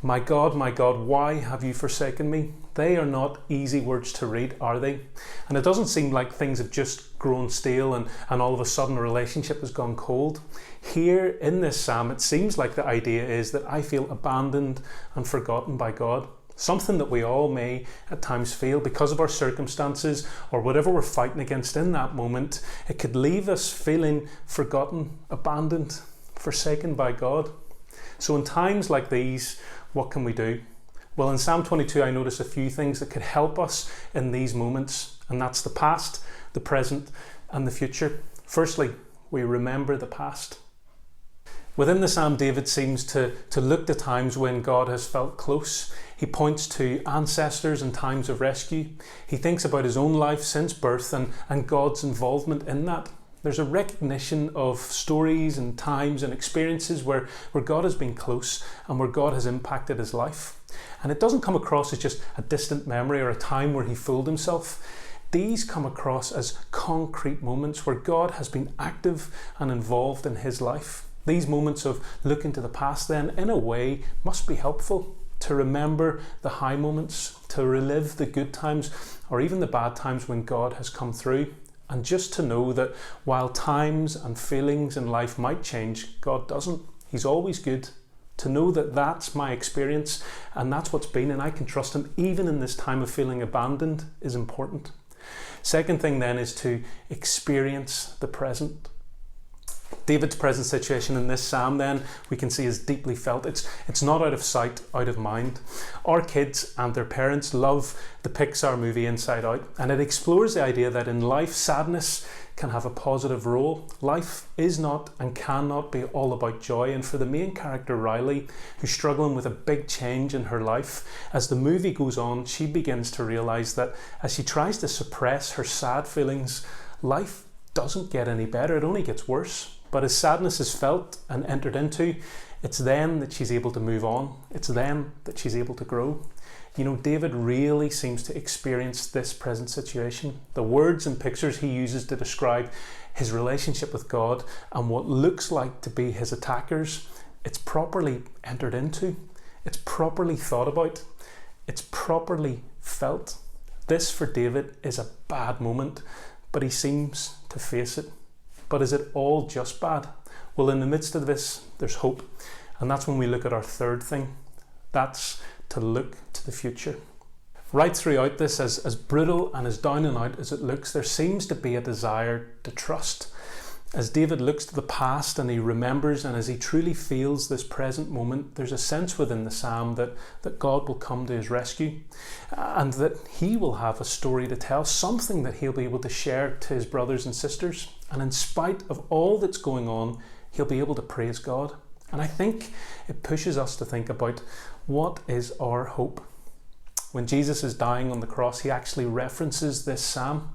my God, why have you forsaken me? They are not easy words to read, are they? And it doesn't seem like things have just grown stale and all of a sudden a relationship has gone cold. Here in this psalm, it seems like the idea is that I feel abandoned and forgotten by God. Something that we all may at times feel because of our circumstances or whatever we're fighting against in that moment. It could leave us feeling forgotten, abandoned, forsaken by God. So in times like these, what can we do? Well, in Psalm 22, I notice a few things that could help us in these moments, and that's the past, the present, and the future. Firstly, we remember the past. Within the psalm, David seems to look to times when God has felt close. He points to ancestors and times of rescue. He thinks about his own life since birth and God's involvement in that. There's a recognition of stories and times and experiences where God has been close and where God has impacted his life. And it doesn't come across as just a distant memory or a time where he fooled himself. These come across as concrete moments where God has been active and involved in his life. These moments of looking to the past then, in a way, must be helpful to remember the high moments, to relive the good times or even the bad times when God has come through. And just to know that while times and feelings in life might change, God doesn't. He's always good. To know that that's my experience and that's what's been, and I can trust him even in this time of feeling abandoned, is important. Second thing then is to experience the present. David's present situation in this psalm then we can see is deeply felt. It's not out of sight, out of mind. Our kids and their parents love the Pixar movie Inside Out, and it explores the idea that in life sadness can have a positive role. Life is not and cannot be all about joy, and for the main character Riley, who's struggling with a big change in her life, as the movie goes on, she begins to realise that as she tries to suppress her sad feelings, life doesn't get any better, it only gets worse. But as sadness is felt and entered into, it's then that she's able to move on. It's then that she's able to grow. You know, David really seems to experience this present situation. The words and pictures he uses to describe his relationship with God and what looks like to be his attackers, it's properly entered into. It's properly thought about. It's properly felt. This for David is a bad moment, but he seems to face it. But is it all just bad? Well, in the midst of this, there's hope. And that's when we look at our third thing. That's to look to the future. Right throughout this, as brutal and as down and out as it looks, there seems to be a desire to trust. As David looks to the past and he remembers, and as he truly feels this present moment, there's a sense within the psalm that God will come to his rescue and that he will have a story to tell, something that he'll be able to share to his brothers and sisters. And in spite of all that's going on, he'll be able to praise God. And I think it pushes us to think about what is our hope. When Jesus is dying on the cross, he actually references this psalm.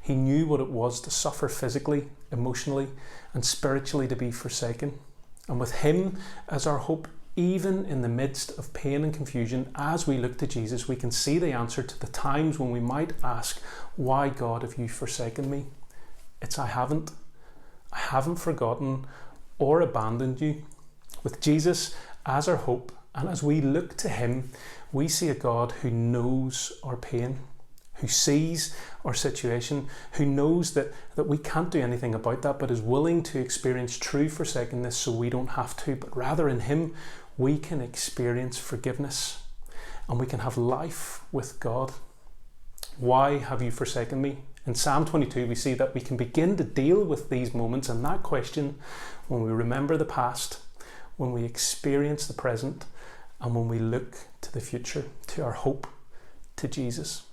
He knew what it was to suffer physically, emotionally, and spiritually to be forsaken. And with him as our hope, even in the midst of pain and confusion, as we look to Jesus, we can see the answer to the times when we might ask, why God have you forsaken me? It's I haven't forgotten or abandoned you. With Jesus as our hope, and as we look to him, we see a God who knows our pain, who sees our situation, who knows that we can't do anything about that, but is willing to experience true forsakenness so we don't have to, but rather in him we can experience forgiveness and we can have life with God. Why have you forsaken me? In Psalm 22 we see that we can begin to deal with these moments and that question when we remember the past, when we experience the present, and when we look to the future, to our hope, to Jesus.